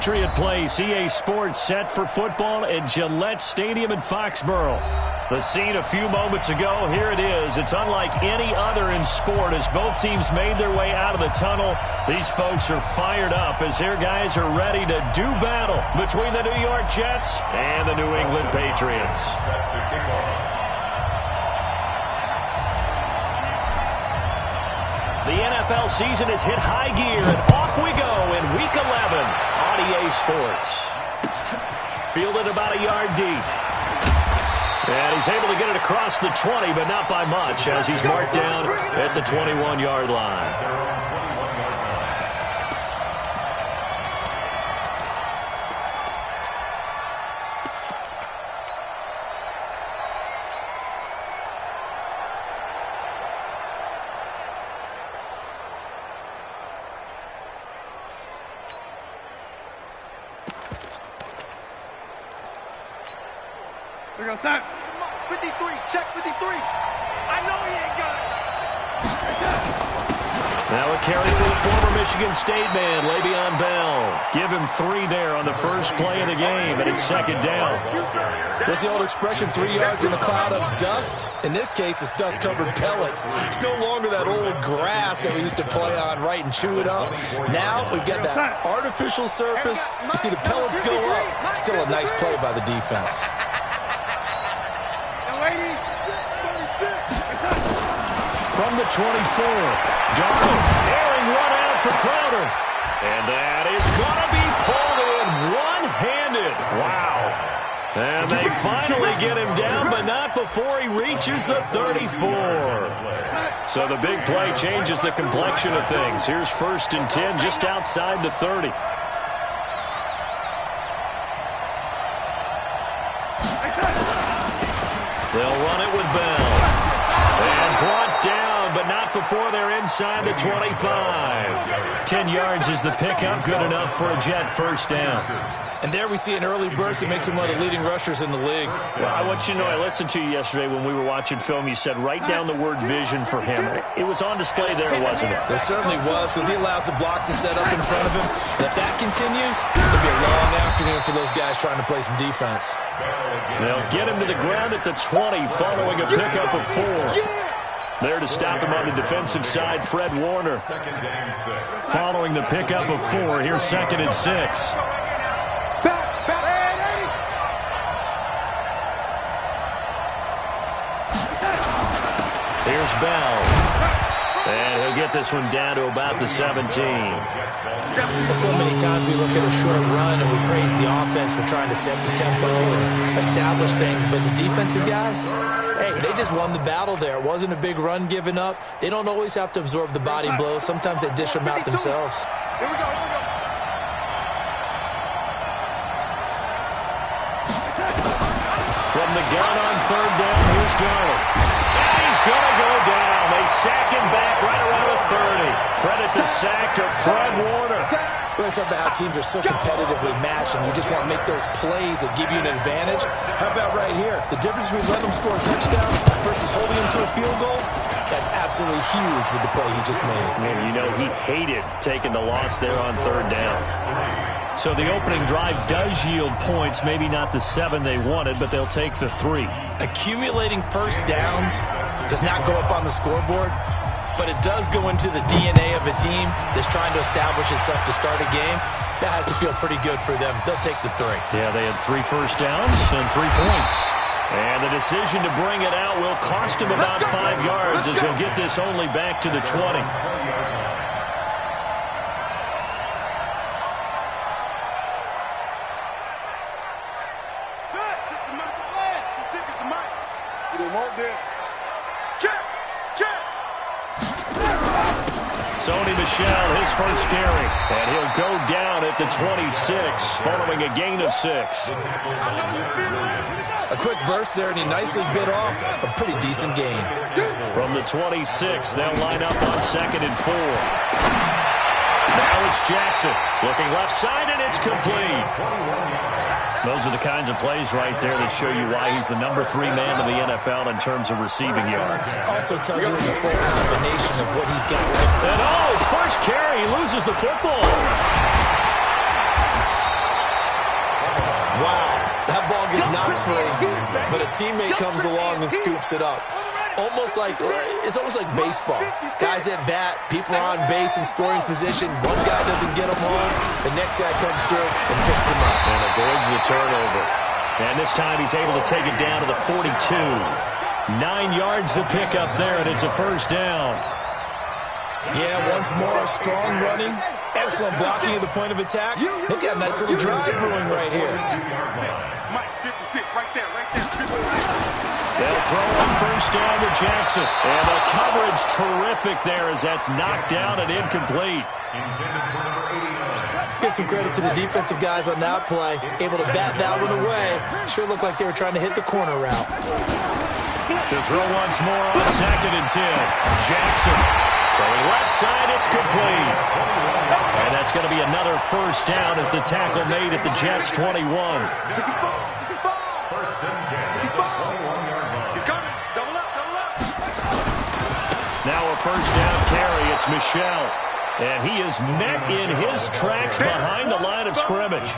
Patriot Place, EA Sports set for football at Gillette Stadium in Foxborough. The scene a few moments ago, here it is. It's unlike any other in sport as both teams made their way out of the tunnel. These folks are fired up as their guys are ready to do battle between the New York Jets and the New England Patriots. The NFL season has hit high gear, and off we go in Week 11 on EA Sports. Fielded about a yard deep. And he's able to get it across the 20, but not by much, as he's marked down at the 21-yard line. There you go, Sack. 53, check 53. I know he ain't got it. Now a carry for the former Michigan State man, Le'Veon Bell. Give him 3 there on the first play of the game, and it's second down. What's the old expression, 3 yards in a cloud of dust? In this case, it's dust-covered pellets. It's no longer that old grass that we used to play on, right, and chew it up. Now we've got that artificial surface. You see the pellets go up. Still a nice play by the defense. From the 24, Darnold airing one out for Crowder. And that is going to be pulled in one-handed. Wow. And they finally get him down, but not before he reaches the 34. So the big play changes the complexion of things. Here's 1st and 10 just outside the 30. They'll run it with Bell. And brought down, but not before they're inside the 25. 10 yards is the pickup, good enough for a Jet first down. And there we see an early burst that makes him one of the leading rushers in the league. Well, I want you to know, I listened to you yesterday when we were watching film. You said write down the word vision for him. It was on display there, wasn't it? It certainly was, because he allows the blocks to set up in front of him. And if that continues, it'll be a long afternoon for those guys trying to play some defense. They'll get him to the ground at the 20 following a pickup of 4. There to stop him on the defensive side, Fred Warner. Following the pickup of 4, here's 2nd and 6. Here's Bell. And he'll get this one down to about the 17. So many times we look at a short run and we praise the offense for trying to set the tempo and establish things. But the defensive guys, hey, they just won the battle there. It wasn't a big run given up. They don't always have to absorb the body blows. Sometimes they dish them out themselves. Here we go, here we go. From the gun on 3rd down, here's Darnold. And he's going to go down. They sack him back right around the 30. Credit the sack to Fred Warner. We're talking about how teams are so competitively matched and you just want to make those plays that give you an advantage. How about right here? The difference between letting them score a touchdown versus holding them to a field goal, that's absolutely huge with the play he just made. And you know he hated taking the loss there on 3rd down. So the opening drive does yield points, maybe not the 7 they wanted, but they'll take the 3. Accumulating first downs does not go up on the scoreboard, but it does go into the DNA of a team that's trying to establish itself to start a game. That has to feel pretty good for them. They'll take the 3. Yeah, they had 3 first downs and 3 points. And the decision to bring it out will cost him about 5 yards as he'll get this only back to the 20. Sony Michel, his first carry, and he'll go down at the 26 following a gain of 6. A quick burst there, and he nicely bit off a pretty decent gain. From the 26, they'll line up on 2nd and 4. Now it's Jackson looking left side, and it's complete. Those are the kinds of plays right there that show you why he's the number 3 man in the NFL in terms of receiving yards. Also tells you there's a full combination of what he's got. And his first carry, he loses the football. not free, but a teammate comes along and scoops it up. It's almost like baseball. Guys at bat, people are on base in scoring position. One guy doesn't get them home. The next guy comes through and picks him up. And avoids the turnover. And this time he's able to take it down to the 42. 9 yards to pick up there, and it's a first down. Yeah, once more, strong running. Excellent blocking at the point of attack. They've got a nice little drive brewing right here. Mike, 56, right there, 56. They'll throw on first down to Jackson. And the coverage terrific there as that's knocked down and incomplete. Let's give some credit to the defensive guys on that play. Able to bat that one away. Sure looked like they were trying to hit the corner route. To throw once more on 2nd and 10. Jackson. Throwing left side, it's complete. And that's going to be another first down as the tackle made at the Jets' 21. First and 10. Now a first down carry. It's Michel. And he is met in his tracks behind the line of scrimmage.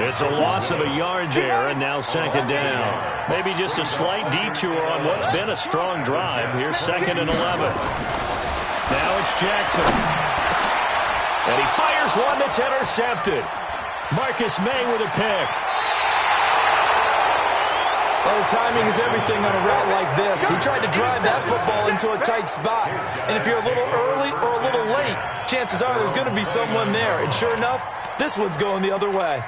It's a loss of a yard there, and now 2nd down. Maybe just a slight detour on what's been a strong drive. Here's 2nd and 11. Now it's Jackson. And he fires one that's intercepted. Marcus May with a pick. Well, the timing is everything on a route like this. He tried to drive that football into a tight spot. And if you're a little early or a little late, chances are there's going to be someone there. And sure enough, this one's going the other way.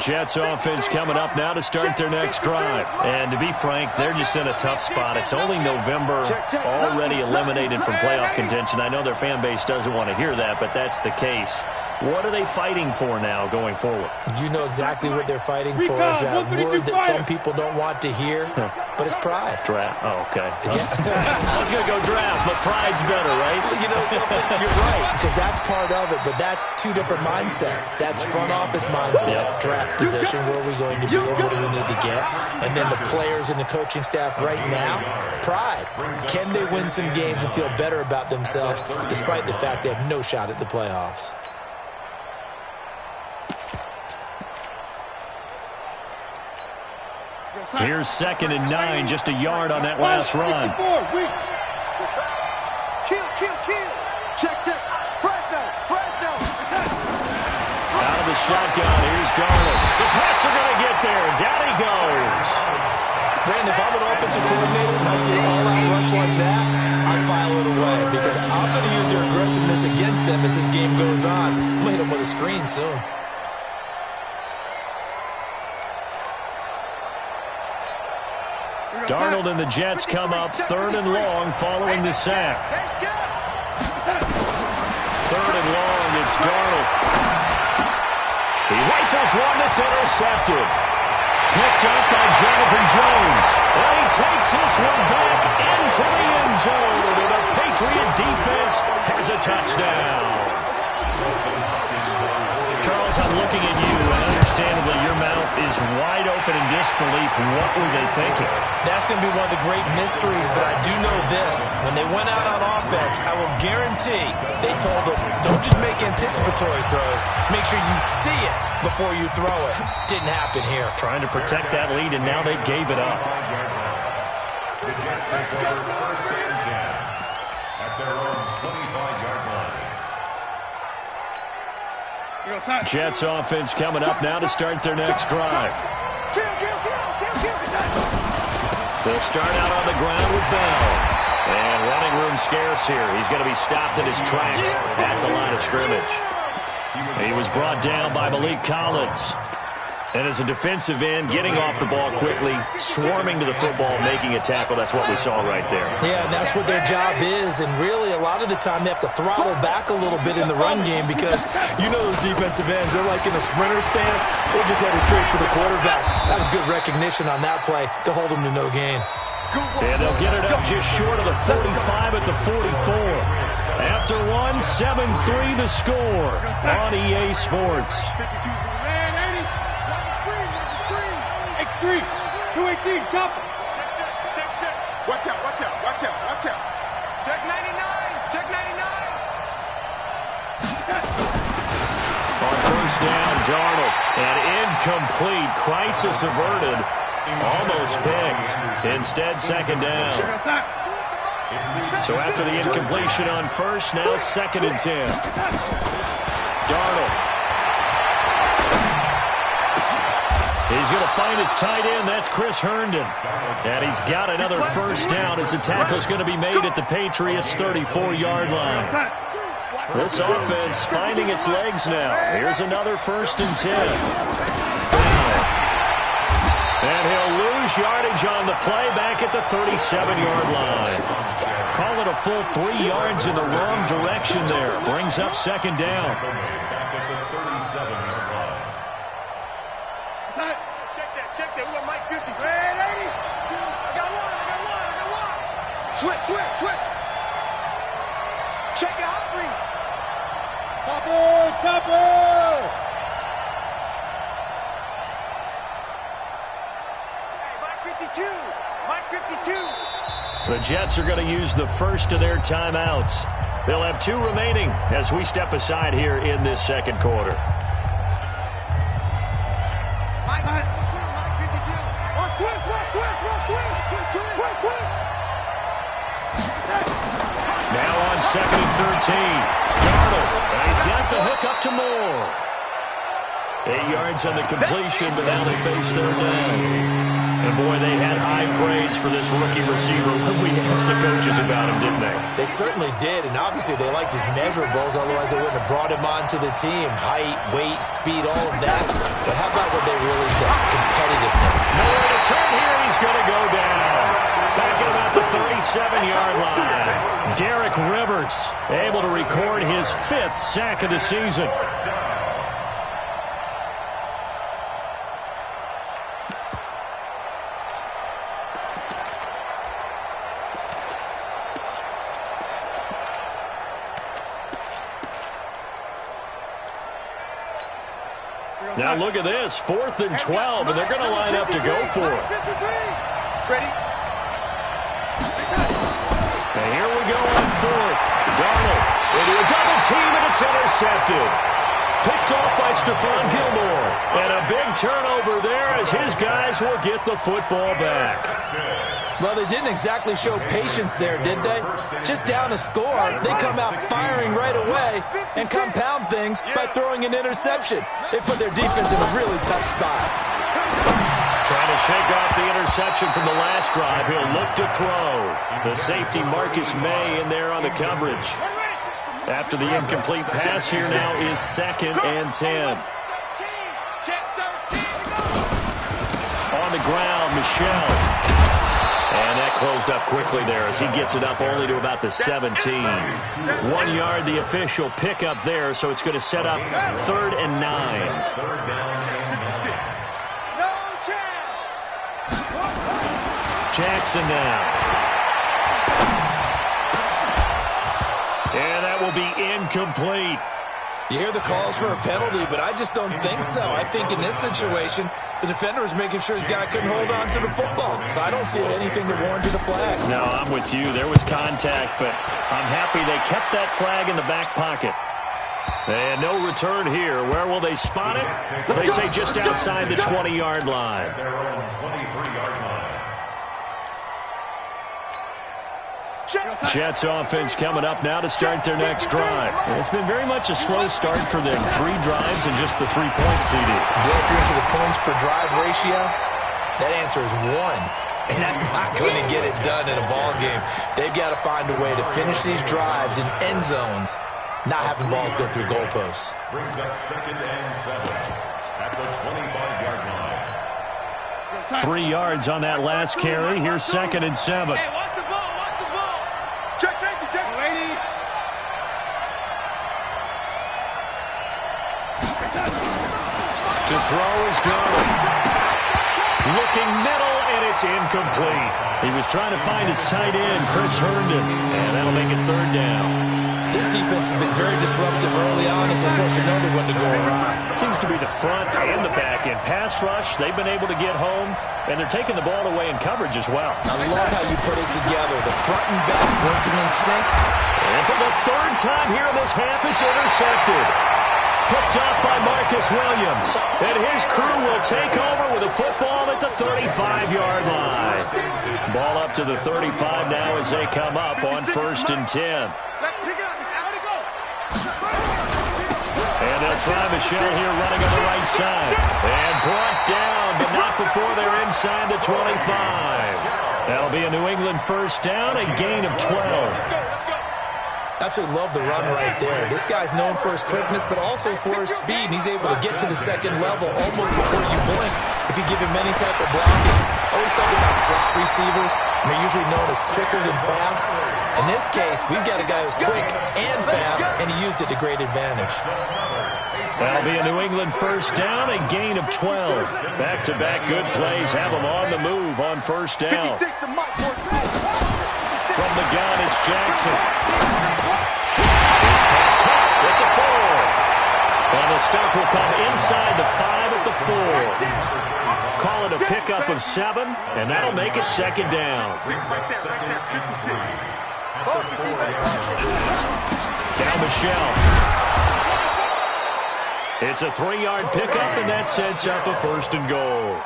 Jets offense coming up now to start their next drive. And to be frank, they're just in a tough spot. It's only November, already eliminated from playoff contention. I know their fan base doesn't want to hear that, but that's the case. What are they fighting for now going forward? You know exactly what they're fighting for. Is that word that some people don't want to hear, but it's pride. Draft. Oh, okay. Yeah. I was going to go draft, but pride's better, right? You know something? You're right, because that's part of it, but that's two different mindsets. That's front office mindset, draft position, where are we going to be, and what do we need to get? And then the players and the coaching staff right now, pride. Can they win some games and feel better about themselves, despite the fact they have no shot at the playoffs? Here's 2nd and 9, just a yard on that last run. Kill. Check. Out of the shotgun, here's Darnold. The Pats are going to get there. Down he goes. Brandon, if I'm an offensive coordinator and I see an all-out rush like that, I'd file it away because I'm going to use your aggressiveness against them as this game goes on. I'm going to hit them with a screen soon. Darnold and the Jets come up 3rd and long following the sack. 3rd and long, it's Darnold. He rifles one that's intercepted. Picked up by Jonathan Jones. And he takes this one back into the end zone. And the Patriot defense has a touchdown. Charles, I'm looking at you, and understandably your mouth is wide open in disbelief. What were they thinking? That's going to be one of the great mysteries, but I do know this. When they went out on offense, I will guarantee they told them, don't just make anticipatory throws. Make sure you see it before you throw it. Didn't happen here. Trying to protect that lead, and now they gave it up. The Jets take over 1st and 10 at their own 25-yard line. Jets offense coming up now to start their next drive. They'll start out on the ground with Bell. And running room scarce here. He's going to be stopped in his tracks at the line of scrimmage. He was brought down by Malik Collins. And as a defensive end, getting off the ball quickly, swarming to the football, making a tackle. That's what we saw right there. Yeah, and that's what their job is. And really, a lot of the time, they have to throttle back a little bit in the run game because you know those defensive ends, they're like in a sprinter stance. They just headed straight for the quarterback. That was good recognition on that play to hold them to no gain. And they'll get it up just short of the 45 at the 44. After one, 7-3 the score on EA Sports. 218, chop. Check. Watch out. Check 99. On first down, Darnold. And incomplete. Crisis averted. Almost picked. Instead, second down. So after the incompletion on first, now 2nd and 10. Darnold. He's going to find his tight end. That's Chris Herndon. And he's got another first down as the tackle's going to be made at the Patriots' 34-yard line. This offense finding its legs now. Here's another 1st and 10. And he'll lose yardage on the play back at the 37-yard line. Call it a full 3 yards in the wrong direction there. Brings up 2nd down. Check that. We got Mike 50. Red 80. I got one. Switch. Check it out, Bree. Chopper. Hey, Mike 52. The Jets are going to use the first of their timeouts. They'll have 2 remaining as we step aside here in this 2nd quarter. Now on 2nd and 13. Darnold. And he's got the hook up to Moore. 8 yards on the completion, but now they face their down. And, boy, they had high praise for this rookie receiver when we asked the coaches about him, didn't they? They certainly did, and obviously they liked his measurables, otherwise they wouldn't have brought him onto the team. Height, weight, speed, all of that. But how about what they really said? Competitiveness. Nowhere to turn here, he's going to go down. Back at about the 37-yard line. Derek Rivers able to record his 5th sack of the season. Now look at this, 4th and 12, and they're going to line up to go for it. Ready? And here we go on 4th. Darnold into a double team, and it's intercepted. Picked off by Stephon Gilmore. And a big turnover there as his guys will get the football back. Well, they didn't exactly show patience there, did they? Just down a score, they come out firing right away and compound things by throwing an interception. They put their defense in a really tough spot. Trying to shake off the interception from the last drive. He'll look to throw. The safety Marcus May in there on the coverage. After the incomplete pass, here now is 2nd and 10. On the ground, Michel. And that closed up quickly there as he gets it up only to about the 17. 1 yard, the official pickup there, so it's going to set up 3rd and 9. Jackson now. And that will be incomplete. You hear the calls for a penalty, but I just don't think so. I think in this situation, the defender was making sure his guy couldn't hold on to the football. So I don't see anything that warranted a flag. No, I'm with you. There was contact, but I'm happy they kept that flag in the back pocket. And no return here. Where will they spot it? They say just outside the 20-yard line. Their own 23-yard line. Jets offense coming up now to start their next drive. It's been very much a slow start for them. 3 drives and just the 3 points CD. Well, if you're into the points per drive ratio, that answer is 1. And that's not going to get it done in a ball game. They've got to find a way to finish these drives in end zones, not having balls go through goalposts. Brings up 2nd and 7 at the 25-yard line. 3 yards on that last carry. Here's 2nd and 7. Hey, watch the ball. Check safety, check. Lady. To throw is Darnold. Looking middle, and it's incomplete. He was trying to find his tight end, Chris Herndon, and that'll make it 3rd down. This defense has been very disruptive early on as they force another one to go awry. Seems to be the front and the back end. Pass rush, they've been able to get home, and they're taking the ball away in coverage as well. I love how you put it together. The front and back working in sync. And for the 3rd time here in this half, it's intercepted. Picked off by Marley. Marcus Williams. And his crew will take over with a football at the 35-yard line. Ball up to the 35 now as they come up on 1st and 10. Let's pick it up. It's out to go. And they'll try Michelle here running on the right side. And brought down, but not before they're inside the 25. That'll be a New England 1st down, a gain of 12. Absolutely love the run right there. This guy's known for his quickness, but also for his speed. And he's able to get to the second level almost before you blink if you give him any type of blocking. Always talking about slot receivers. They're usually known as quicker than fast. In this case, we've got a guy who's quick and fast, and he used it to great advantage. That'll be a New England 1st down, a gain of 12. Back-to-back good plays have them on the move on 1st down. From the gun, it's Jackson. His pass caught at the 4. And the stop will come inside the 5 at the 4. Call it a pickup of 7, and that'll make it 2nd down. Down Michelle. It's a 3-yard pickup, and that sets up a 1st and goal.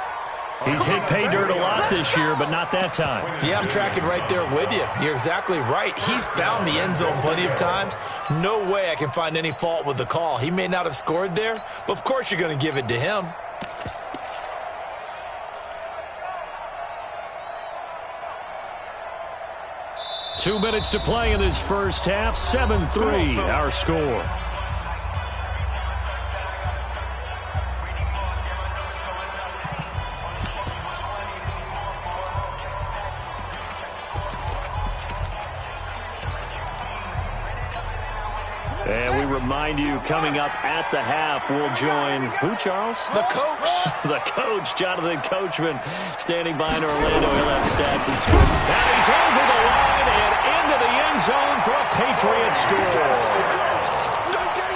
He's hit pay dirt a lot this year, but not that time. Yeah, I'm tracking right there with you. You're exactly right. He's found the end zone plenty of times. No way I can find any fault with the call. He may not have scored there, but of course you're going to give it to him. Two minutes to play in this first half. 7-3, our score. And we remind you, coming up at the half, we'll join who, Charles? The coach. The coach, Jonathan Coachman, standing by in Orlando. He'll have stats and score. And he's over the line and into the end zone for a Patriots score.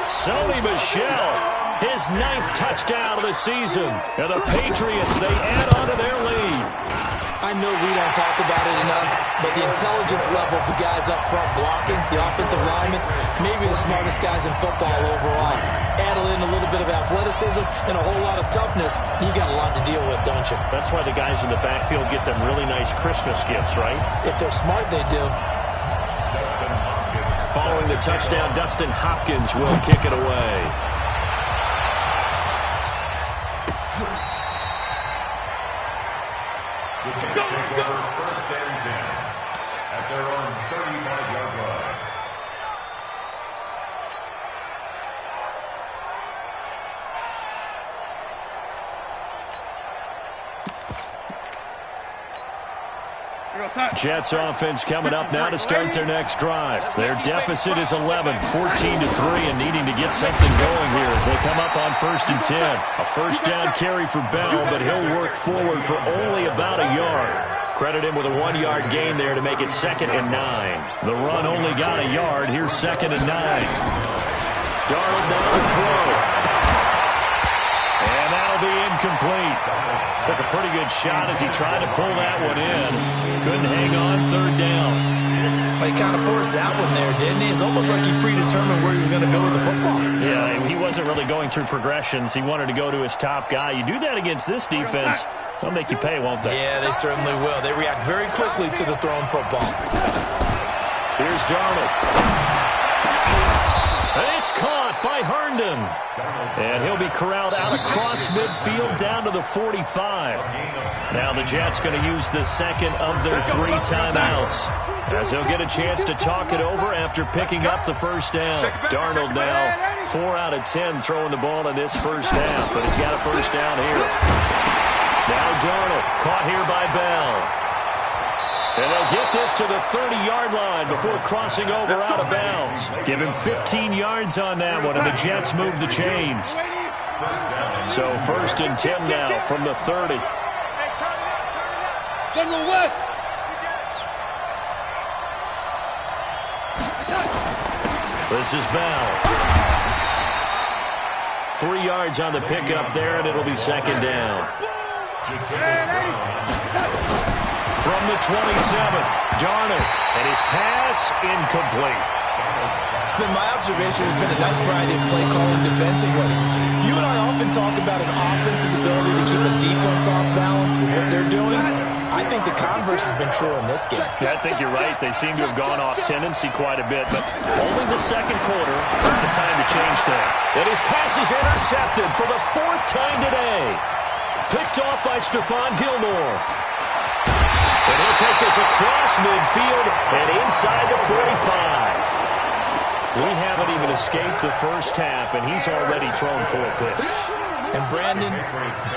Sony Michel, his 9th touchdown of the season. And the Patriots, they add on to their lead. I know we don't talk about it enough, but the intelligence level of the guys up front blocking, the offensive linemen, maybe the smartest guys in football overall. Add in a little bit of athleticism and a whole lot of toughness, you got a lot to deal with, don't you? That's why the guys in the backfield get them really nice Christmas gifts, right? If they're smart, they do. Following the touchdown, Dustin Hopkins will kick it away. First and 10 at their own 35-yard line. Jets offense coming up now to start their next drive. Their deficit is 11, 14-3, and needing to get something going here as they come up on 1st and 10. A 1st down carry for Bell, but he'll work forward for only about a yard. Credit him with a 1-yard gain there to make it 2nd and 9. The run only got a yard. Here's 2nd and 9. Darnold now to throw. And that'll be incomplete. Took a pretty good shot as he tried to pull that one in. Couldn't hang on 3rd down. Well, he kind of forced that one there, didn't he? It's almost like he predetermined where he was going to go with the football. Yeah, he wasn't really going through progressions. He wanted to go to his top guy. You do that against this defense, they'll make you pay, won't they? Yeah, they certainly will. They react very quickly to the thrown football. Here's Darnold. And it's caught by Herndon. And he'll be corralled out across midfield down to the 45. Now the Jets going to use the 2nd of their 3 timeouts, as they'll get a chance to talk it over after picking up the 1st down. Darnold now 4 out of 10 throwing the ball in this first half, but he's got a 1st down here. Now Darnold caught here by Bell. And they'll get this to the 30-yard line before crossing over out of bounds. Give him 15 yards on that one, and the Jets move the chains. So 1st and 10 now from the 30. General West. This is Bell. 3 yards on the pickup there, and it'll be 2nd down. From the 27, Darnold, and his pass incomplete. It's been my observation there's been a nice variety of play calling defensively. You and I can talk about an offense's ability to keep a defense off balance with what they're doing, I think the converse has been true in this game. Yeah, I think you're right. They seem to have gone off tendency quite a bit, but only the second quarter, the time to change that. And his pass is intercepted for the 4th time today. Picked off by Stephon Gilmore. And he'll take this across midfield and inside the 45. We haven't even escaped the first half, and he's already thrown 4 picks. And Brandon,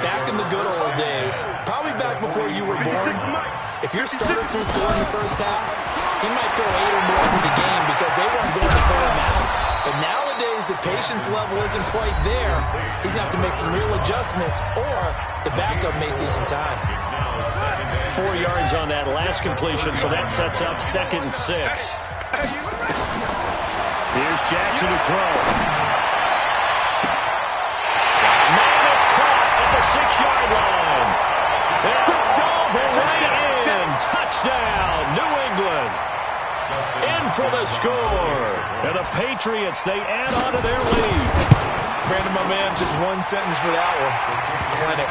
back in the good old days, probably back before you were born, if your starter threw 4 in the first half, he might throw 8 or more in the game because they weren't going to pull him out. But nowadays, the patience level isn't quite there. He's going to have to make some real adjustments, or the backup may see some time. 4 yards on that last completion, so that sets up 2nd and 6. Here's Jackson to throw. Man, it's caught at the 6-yard line. And over right in. Touchdown, New England. In for the score. And the Patriots, they add on to their lead. Brandon, my man, just one sentence for that one. Clinic.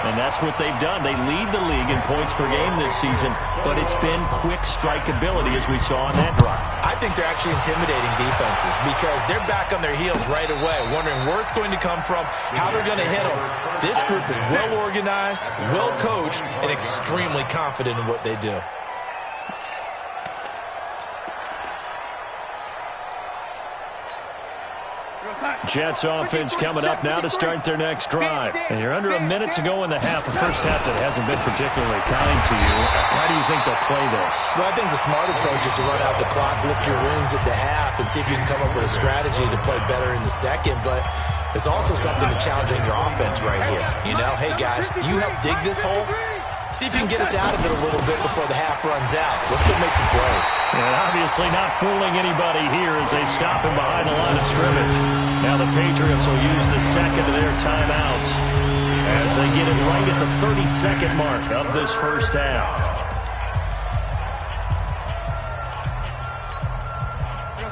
And that's what they've done. They lead the league in points per game this season, but it's been quick strike ability as we saw on that drive. I think they're actually intimidating defenses because they're back on their heels right away, wondering where it's going to come from, how they're going to hit them. This group is well organized, well coached, and extremely confident in what they do. Jets offense coming up now to start their next drive. And you're under a minute to go in the half. A first half that hasn't been particularly kind to you. How do you think they'll play this? Well, I think the smart approach is to run out the clock, lick your wounds at the half, and see if you can come up with a strategy to play better in the second. But there's also something to challenging your offense right here. You know, hey, guys, you help dig this hole. See if you can get us out of it a little bit before the half runs out. Let's go make some plays. And obviously not fooling anybody here as they stop him behind the line of scrimmage. Now the Patriots will use the second of their timeouts as they get it right at the 30-second mark of this first half.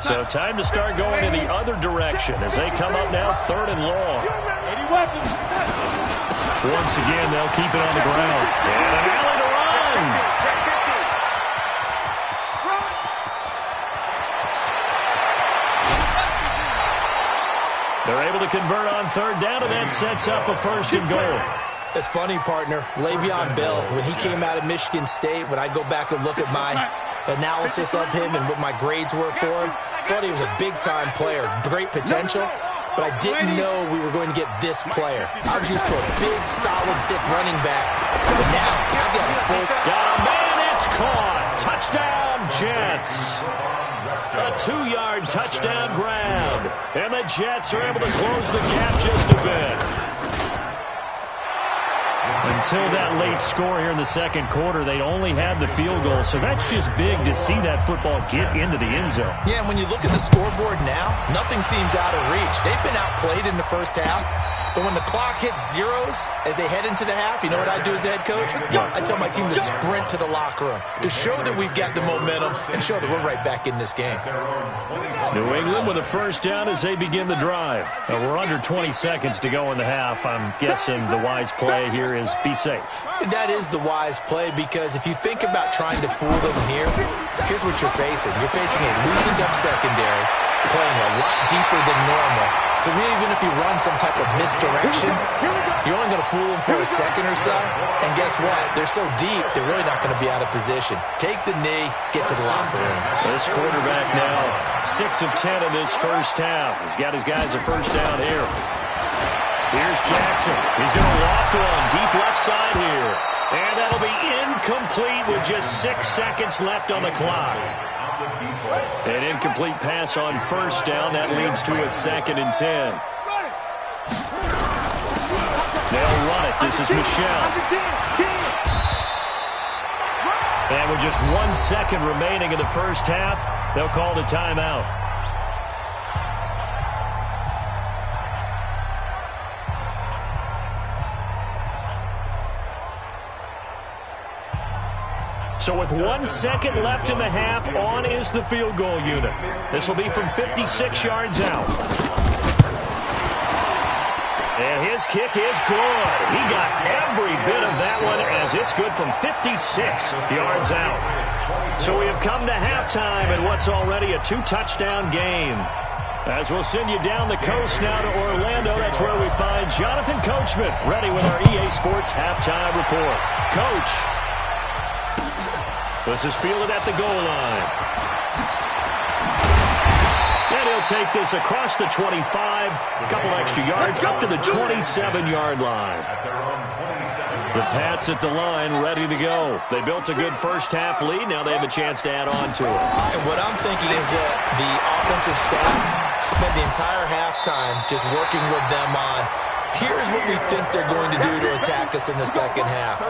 So time to start going in the other direction as they come up now 3rd and long. Once again, they'll keep it on the ground. And an alley to run. They're able to convert on 3rd down, and that sets up a 1st and goal. It's funny, partner. Le'Veon Bell, when he came out of Michigan State, when I go back and look at my analysis of him and what my grades were for him, thought he was a big-time player, great potential. But I didn't know we were going to get this player. I was used to a big, solid, thick running back. But now, I've got a full... Got a man, it's caught. Touchdown, Jets. A 2-yard touchdown grab. And the Jets are able to close the gap just a bit. Until that late score here in the second quarter, they only had the field goal. So that's just big to see that football get into the end zone. Yeah, and when you look at the scoreboard now, nothing seems out of reach. They've been outplayed in the first half. But when the clock hits zeros as they head into the half, you know what I do as a head coach? I tell my team to sprint to the locker room to show that we've got the momentum and show that we're right back in this game. New England with a 1st down as they begin the drive. We're under 20 seconds to go in the half. I'm guessing the wise play here is be safe. That is the wise play because if you think about trying to fool them here, here's what you're facing. You're facing a loosened up secondary, playing a lot deeper than normal. So even if you run some type of misdirection, you're only going to fool them for a second or so. And guess what? They're so deep, they're really not going to be out of position. Take the knee, get to the locker room. This quarterback now 6 of 10 in this first half. He's got his guys a 1st down here. Here's Jackson. He's going to loft one deep left side here. And that'll be incomplete with just 6 seconds left on the clock. An incomplete pass on 1st down. That leads to a 2nd and 10. They'll run it. This is Michelle. And with just 1 second remaining in the first half, they'll call the timeout. So with 1 second left in the half, on is the field goal unit. This will be from 56 yards out. And his kick is good. He got every bit of that one as it's good from 56 yards out. So we have come to halftime in what's already a 2-touchdown game. As we'll send you down the coast now to Orlando, that's where we find Jonathan Coachman ready with our EA Sports halftime report. Coach, this is fielded at the goal line. And he'll take this across the 25, a couple extra yards, up to the 27-yard line. The Pats at the line, ready to go. They built a good first-half lead. Now they have a chance to add on to it. And what I'm thinking is that the offensive staff spent the entire halftime just working with them on, here's what we think they're going to do to attack us in the second half.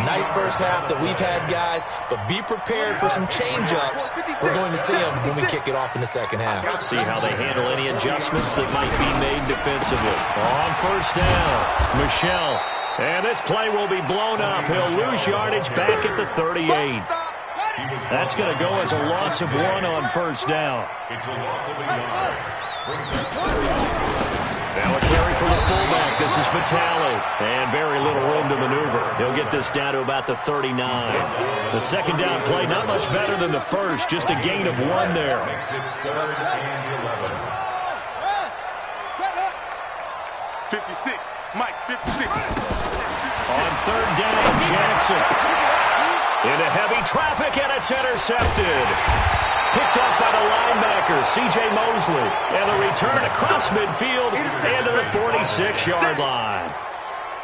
Nice first half that we've had, guys, but be prepared for some change-ups. We're going to see them when we kick it off in the second half. See how they handle any adjustments that might be made defensively. On first down, Michelle. And this play will be blown up. He'll lose yardage back at the 38. That's going to go as a loss of 1 on first down. It's a loss of a yard. Now a carry for the fullback. This is Vitale. And very little room to maneuver. He'll get this down to about the 39. The second down play, not much better than the first. Just a gain of 1 there. 56. Mike, 56. On third down, Jackson. Into heavy traffic, and it's intercepted. Picked up by the linebacker, C.J. Mosley. And the return across midfield into the 46-yard line.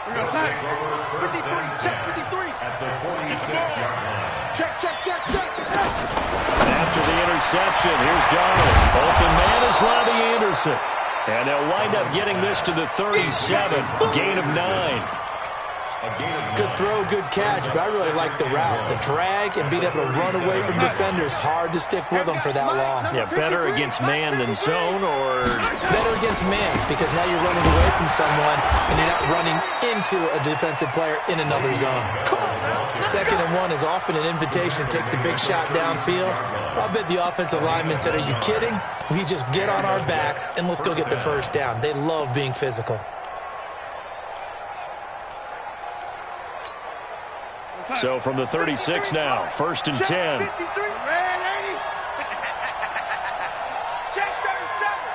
53. Check 53. At the 46-yard line. Check. After the interception, here's Darnold. Open man is Robbie Anderson. And they'll wind up getting this to the 37, gain of 9. Good throw, good catch, but I really like the route. The drag and being able to run away from defenders, hard to stick with them for that long. Yeah, better against man than zone, or? Better against man, because now you're running away from someone and you're not running into a defensive player in another zone. Second and 1 is often an invitation to take the big shot downfield. I'll bet the offensive lineman said, are you kidding? We just get on our backs and let's go get the first down. They love being physical. So from the 36 now, first and 10. Check 37.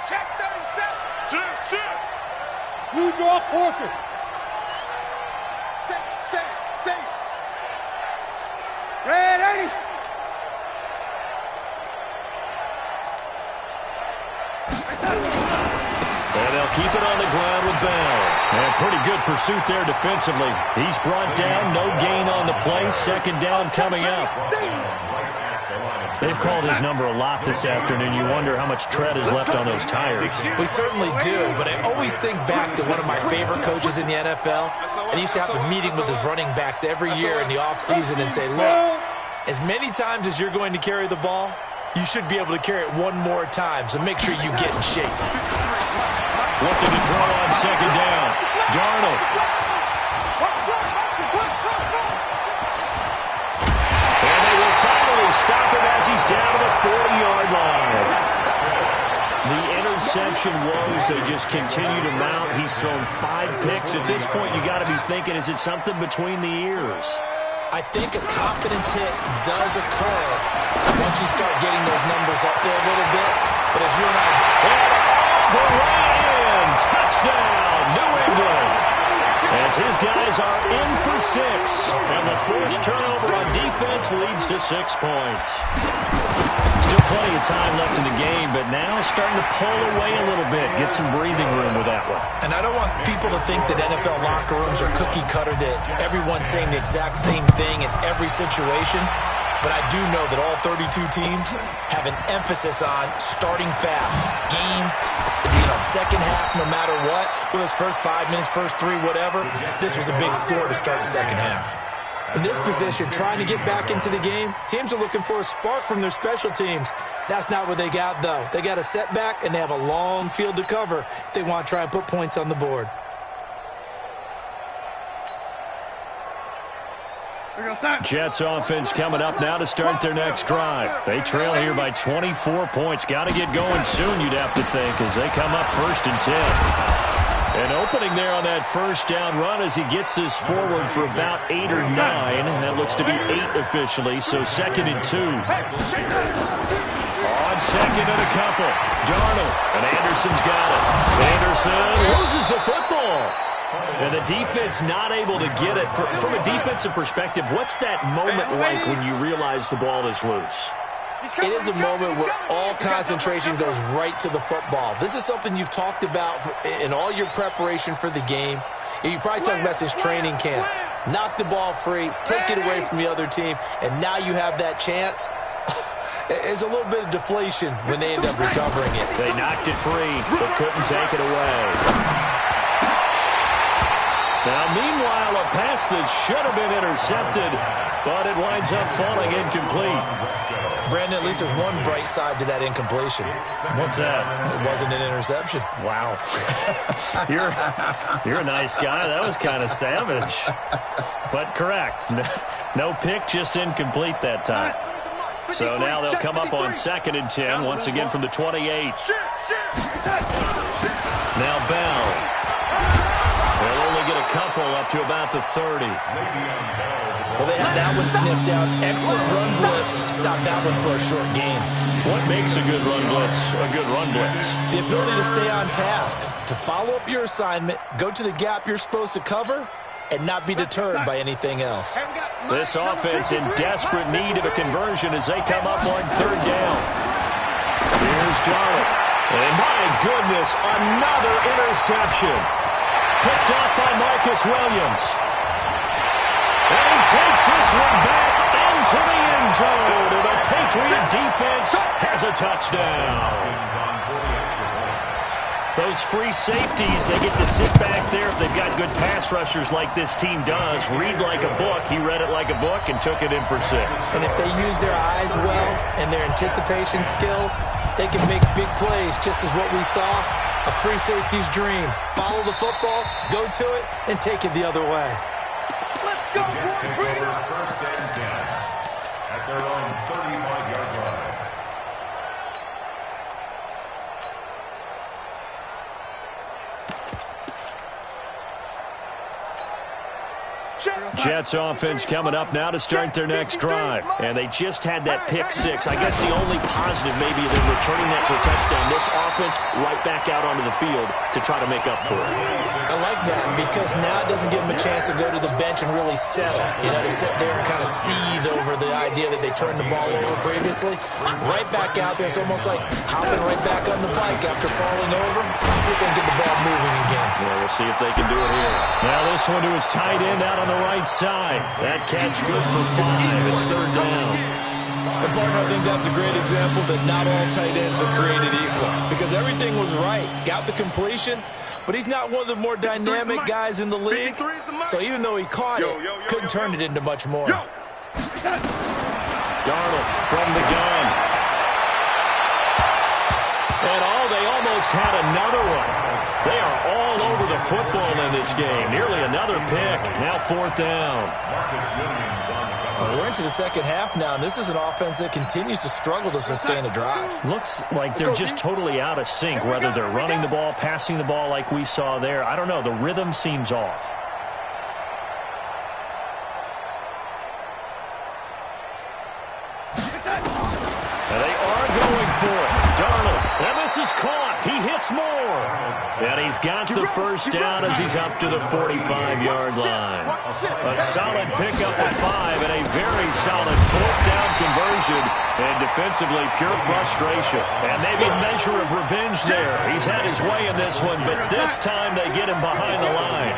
Check 37. Shit. You draw quarter. Say. Red 80. And they'll keep it on the ground with Bell. And pretty good pursuit there defensively. He's brought down, no gain on the play. Second down coming up. They've called his number a lot this afternoon. You wonder how much tread is left on those tires. We certainly do, but I always think back to one of my favorite coaches in the NFL. And he used to have a meeting with his running backs every year in the offseason and say, look, as many times as you're going to carry the ball, you should be able to carry it one more time, so make sure you get in shape. Looking to throw on second down. Darnold. And they will finally stop him as he's down to the 40-yard line. The interception woes, they just continue to mount. He's thrown 5 picks. At this point, you got to be thinking, is it something between the ears? I think a confidence hit does occur once you start getting those numbers up there a little bit. But as you and I... The way in. Touchdown, New England. As his guys are in for 6. And the first turnover on defense leads to 6 points. Still plenty of time left in the game, but now starting to pull away a little bit. Get some breathing room with that one. And I don't want people to think that NFL locker rooms are cookie cutter, that everyone's saying the exact same thing in every situation. But I do know that all 32 teams have an emphasis on starting fast. Second half, no matter what. Whether it's first 5 minutes, first 3, whatever. This was a big score to start the second half. In this position, trying to get back into the game, teams are looking for a spark from their special teams. That's not what they got, though. They got a setback, and they have a long field to cover if they want to try and put points on the board. Jets offense coming up now to start their next drive. They trail here by 24 points. Got to get going soon, you'd have to think, as they come up first and 10. An opening there on that first down run as he gets this forward for about 8 or 9. That looks to be 8 officially, so 2nd and 2. On 2nd and a couple. Darnold, and Anderson's got it. Anderson loses the football. And the defense not able to get it. From a defensive perspective, what's that moment like when you realize the ball is loose? It is a moment where all concentration goes right to the football. This is something you've talked about in all your preparation for the game. You probably talked about this training camp. Knock the ball free, take it away from the other team, and now you have that chance. It's a little bit of deflation when they end up recovering it. They knocked it free, but couldn't take it away. Now, meanwhile, a pass that should have been intercepted, but it winds up falling incomplete. Brandon, at least there's one bright side to that incompletion. What's that? It wasn't an interception. Wow. You're a nice guy. That was kind of savage. But correct. No pick, just incomplete that time. So now they'll come up on 2nd and 10, once again from the 28. Now Bell. They'll only get a couple up to about the 30. Well, they had that one sniffed out. Excellent run blitz. Stop that one for a short gain. What makes a good run blitz a good run blitz? The ability to stay on task, to follow up your assignment, go to the gap you're supposed to cover, and not be deterred by anything else. This offense in desperate need of a conversion as they come up on 3rd down. Here's Darnold. And my goodness, another interception. Picked off by Marcus Williams. And he takes this one back into the end zone. And the Patriot defense has a touchdown. Those free safeties, they get to sit back there if they've got good pass rushers like this team does. Read like a book. He read it like a book and took it in for 6. And if they use their eyes well and their anticipation skills, they can make big plays, just as what we saw. A free safety's dream. Follow the football, go to it, and take it the other way. Let's go, boy. Bring it up. 1st and 10 at their own 35-yard line. Jets offense coming up now to start their next drive. And they just had that pick 6. I guess the only positive maybe they're returning that for a touchdown. This offense right back out onto the field to try to make up for it. I like that because now it doesn't give them a chance to go to the bench and really settle. You know, to sit there and kind of seethe over the idea that they turned the ball over previously. Right back out there. It's almost like hopping right back on the bike after falling over. See if they can get the ball moving again. Yeah, we'll see if they can do it here. Now this one to his tight end out on the right side. That catch good for 5. It's 3rd down. And partner, I think that's a great example that not all tight ends are created equal. Because everything was right. Got the completion, but he's not one of the more dynamic guys in the league. So even though he caught it, couldn't turn it into much more. Darnold from the gun. And they almost had another one. They are all over the football in this game. Nearly another pick. Now 4th down. We're into the second half now, and this is an offense that continues to struggle to sustain a drive. Looks like they're just totally out of sync, whether they're running the ball, passing the ball like we saw there. I don't know. The rhythm seems off. And they are going for it. Darnold. And this is caught. He hits more. And he's got the first down as he's up to the 45-yard line. A solid pickup of 5 and a very solid 4th down conversion. And defensively, pure frustration. And maybe a measure of revenge there. He's had his way in this one, but this time they get him behind the line.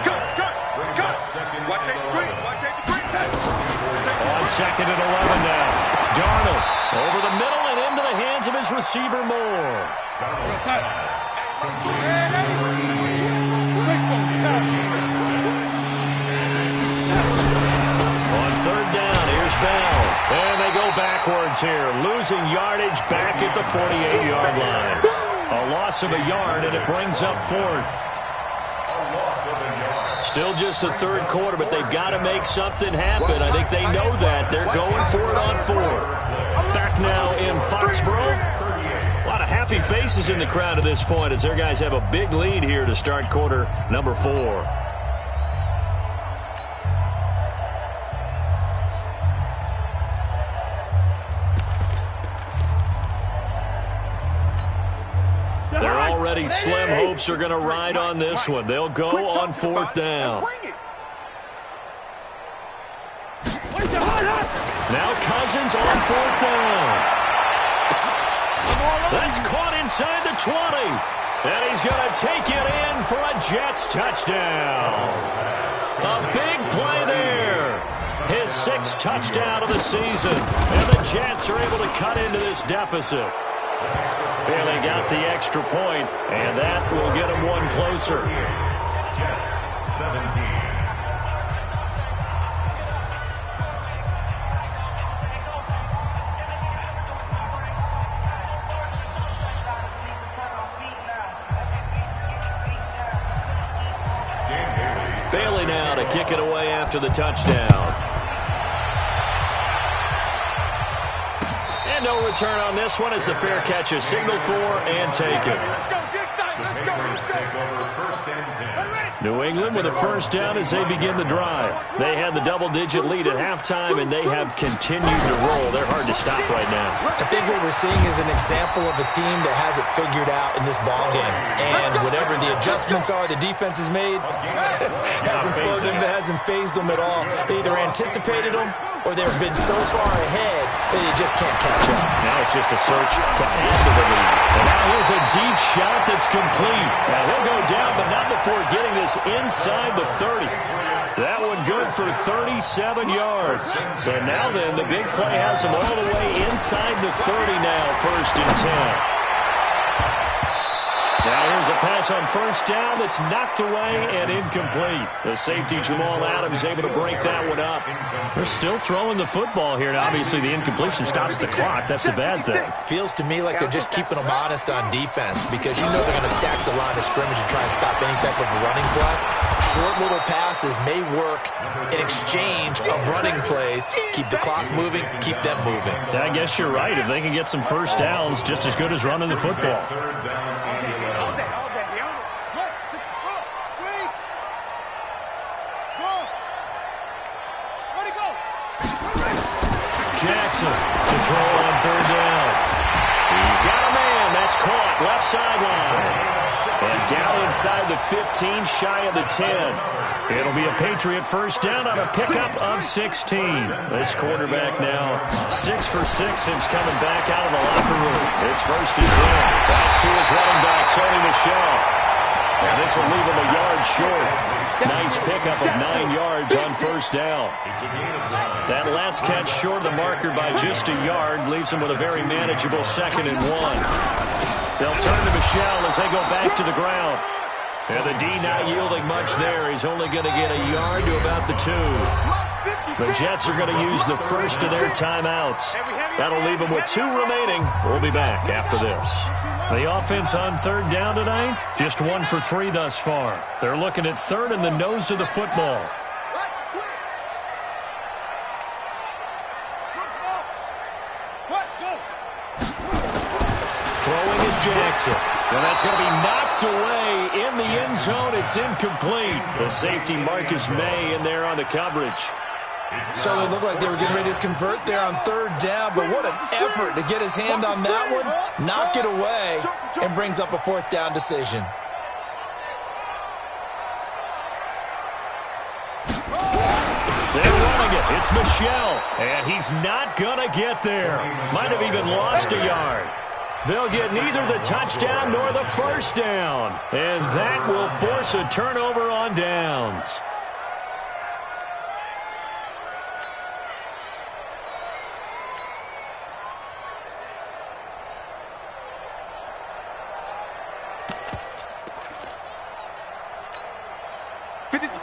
On 2nd and 11 now. Darnold over the middle and into the hands of his receiver Moore. On 3rd down, here's Bell. And they go backwards here, losing yardage back at the 48-yard line. A loss of a yard, and it brings up 4th. Still just the 3rd quarter, but they've got to make something happen. I think they know that. They're going for it on 4th. Back now in Foxborough. A lot of happy faces in the crowd at this point as their guys have a big lead here to start quarter number 4. Their already slim hopes are going to ride on this one. They'll go on 4th down. Now Cousins on 4th down. That's caught inside the 20. And he's going to take it in for a Jets touchdown. A big play there. His 6th touchdown of the season. And the Jets are able to cut into this deficit. Barely got the extra point, and that will get him one closer. Jets 17. Bailey now to kick it away after the touchdown. And no return on this one as the fair catch is signaled for and taken. New England with a first down as they begin the drive. They had the double-digit lead at halftime, and they have continued to roll. They're hard to stop right now. I think what we're seeing is an example of a team that has it figured out in this ballgame. And whatever the adjustments are the defense has made, hasn't slowed them, hasn't phased them at all. They either anticipated them or they've been so far ahead that they just can't catch up. Now it's just a search to add to the lead. And now here's a deep shot that's complete. Now he'll go down, but not before getting this inside the 30. That one good for 37 yards. So now then, the big play has him all the way inside the 30 now, 1st and 10. Now here's a pass on first down that's knocked away and incomplete. The safety, Jamal Adams, able to break that one up. They're still throwing the football here. Now, obviously, the incompletion stops the clock. That's the bad thing. Feels to me like they're just keeping them honest on defense because you know they're going to stack the line of scrimmage and try and stop any type of a running play. Short little passes may work in exchange of running plays. Keep the clock moving, keep them moving. I guess you're right. If they can get some first downs, just as good as running the football. Jackson to throw on 3rd down. He's got a man. That's caught. Left sideline. And down inside the 15, shy of the 10. It'll be a Patriot first down on a pickup of 16. This quarterback now 6 for 6 since coming back out of the locker room. It's 1st and 10. That's to his running back, Sony Michel. And this will leave him a yard short. Nice pickup of 9 yards on first down. That last catch short of the marker by just a yard leaves him with a very manageable 2nd and 1. They'll turn to Michel as they go back to the ground. And the D not yielding much there. He's only going to get a yard to about the 2. The Jets are going to use the first of their timeouts. That'll leave them with 2 remaining. We'll be back after this. The offense on 3rd down tonight, just 1 for 3 thus far. They're looking at 3rd in the nose of the football. Throwing is Jackson. And that's going to be knocked away in the end zone. It's incomplete. The safety, Marcus May, in there on the coverage. So it looked like they were getting ready to convert there on 3rd down, but what an effort to get his hand on that one, knock it away, and brings up a 4th down decision. They're running it. It's Michel, and he's not going to get there. Might have even lost a yard. They'll get neither the touchdown nor the first down, and that will force a turnover on downs.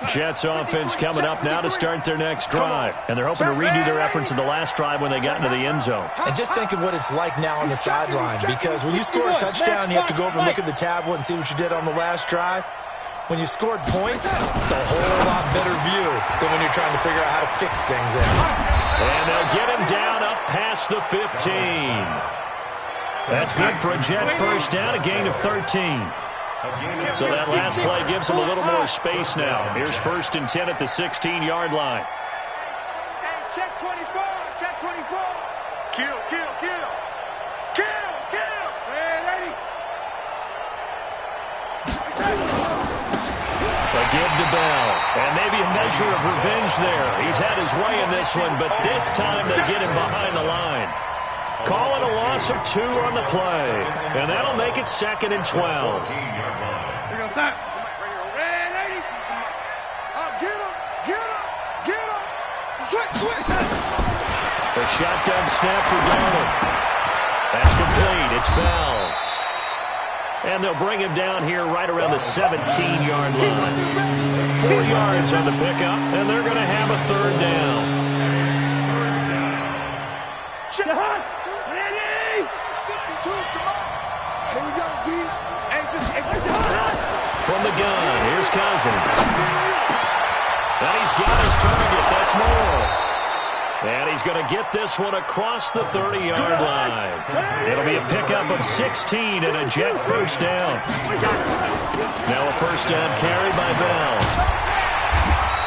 Jets offense coming up now to start their next drive. And they're hoping to redo their efforts in the last drive when they got into the end zone. And just think of what it's like now on the sideline, because when you score a touchdown, you have to go over and look at the tablet and see what you did on the last drive. When you scored points, it's a whole lot better view than when you're trying to figure out how to fix things in. And they'll get him down up past the 15. That's good for a Jet first down, a gain of 13. So that last play gives them a little more space now. Here's 1st and 10 at the 16-yard line. Hey, check 24, check 24. Kill, kill, kill. Kill, kill. Hey, lady. They give to Bell. And maybe a measure of revenge there. He's had his way in this one, but this time they get him behind the line. Call it a loss of 2 on the play. And that'll make it 2nd and 12. Here goes Zach. Hey, lady. Get him, get him, get him. Switch, switch. The shotgun snap for Donald. That's complete. It's Bell. And they'll bring him down here right around the 17-yard line. 4 yards on the pickup, and they're going to have a 3rd down. Ready? 52, come on. Here we go, D. From the gun, here's Cousins. And he's got his target. That's Moore. And he's going to get this one across the 30-yard line. It'll be a pickup of 16 and a Jet first down. Now a first down carry by Bell.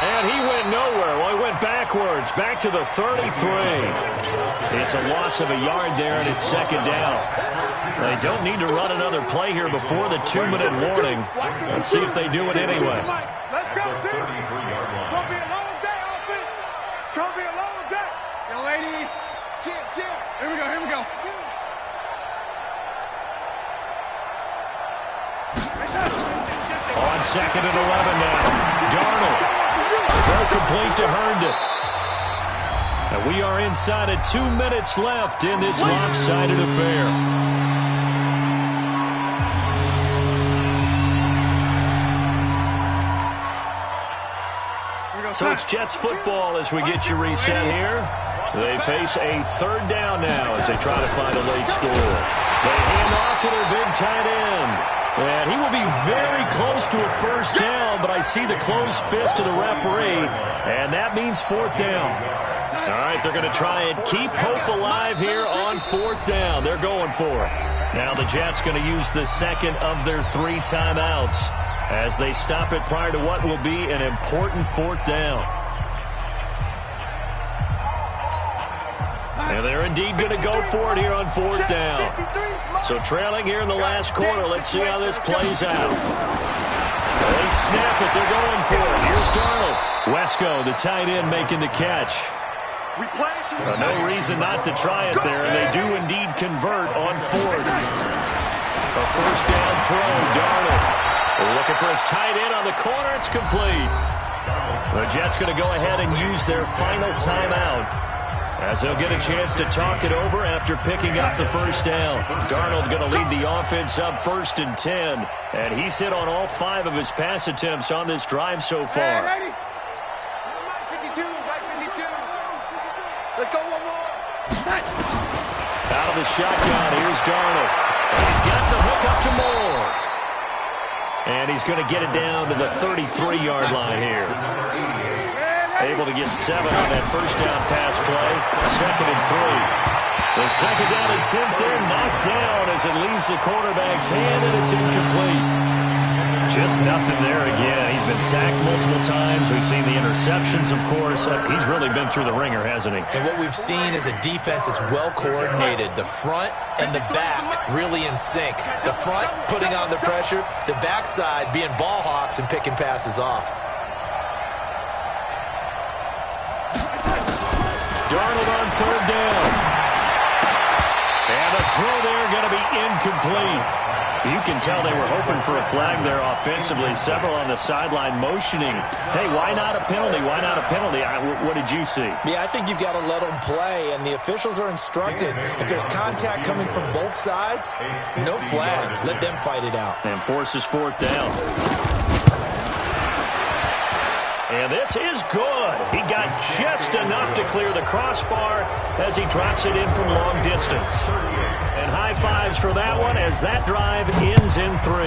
And he went nowhere. Well, he went backwards, back to the 33. It's a loss of a yard there, and it's 2nd down. They don't need to run another play here before the 2-minute warning. Let's see if they do it anyway. Let's go, D. It's going to be a long day, offense. It's going to be a long day. Yo, lady. Chill, chill. Here we go, here we go. On 2nd and 11 now. Darnold. Throw complete to Herndon. And we are inside of 2 minutes left in this lopsided affair. So it's Jets football as we get you reset here. They face a 3rd down now as they try to find a late score. They hand off to their big tight end. And he will be very close to a first down, but I see the closed fist of the referee, and that means 4th down. All right, they're going to try and keep hope alive here on 4th down. They're going for it. Now the Jets going to use the 2nd of their 3 timeouts as they stop it prior to what will be an important 4th down. And they're indeed going to go for it here on 4th down. So trailing here in the last quarter, let's see how this plays out. They snap it, they're going for it. Here's Darnold. Wesco, the tight end, making the catch. No reason not to try it there, and they do indeed convert on 4th. A first down throw, Darnold. Looking for his tight end on the corner, it's complete. The Jets going to go ahead and use their final timeout as they'll get a chance to talk it over after picking up the first down. Darnold going to lead the offense up 1st and 10, and he's hit on all 5 of his pass attempts on this drive so far. Hey, 52, right 52. Let's go one more. Out of the shotgun, here's Darnold. And he's got the hook up to Moore. And he's going to get it down to the 33-yard line here. Able to get 7 on that first down pass play. 2nd and 3. The 2nd down attempt there knocked down as it leaves the quarterback's hand, and it's incomplete. Just nothing there again. He's been sacked multiple times. We've seen the interceptions, of course. He's really been through the ringer, hasn't he? And what we've seen is a defense that's well coordinated. The front and the back really in sync. The front putting on the pressure, the backside being ball hawks and picking passes off. Darnold on 3rd down. And the throw there going to be incomplete. You can tell they were hoping for a flag there offensively. Several on the sideline motioning, hey, why not a penalty? Why not a penalty? What did you see? Yeah, I think you've got to let them play, and the officials are instructed. If there's contact coming from both sides, no flag. Let them fight it out. And forces 4th down. And this is good. He got just enough to clear the crossbar as he drops it in from long distance. And high fives for that one as that drive ends in 3.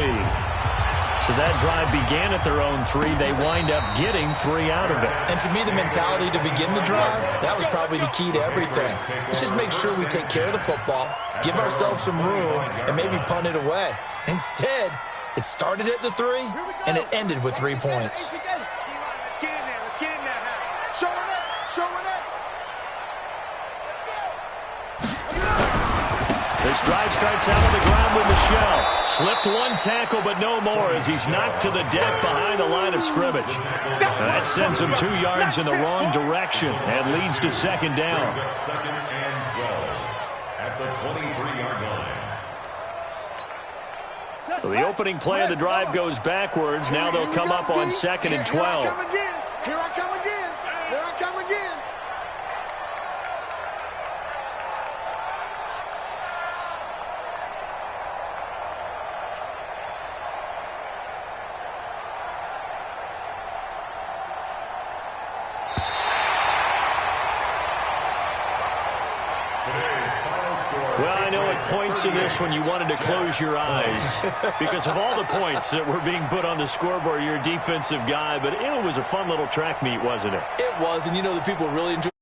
So that drive began at their own 3. They wind up getting 3 out of it. And to me, the mentality to begin the drive, that was probably the key to everything. Let's just make sure we take care of the football, give ourselves some room, and maybe punt it away. Instead, it started at the 3, and it ended with 3 points. Let's get in there. Let's get in there. Show it up. Show it up. This drive starts out on the ground with Michelle. Slipped one tackle, but no more as he's knocked to the deck behind the line of scrimmage. That sends him 2 yards in the wrong direction and leads to second down. Second and 12 at the 23-yard line. So the opening play of the drive goes backwards. Now they'll come up on 2nd and 12. Here I come again. Here I come again. Here I come again. Well, I know it points to this when you wanted to close your eyes because of all the points that were being put on the scoreboard. You're a defensive guy, but it was a fun little track meet, wasn't it? It was, and you know the people really enjoyed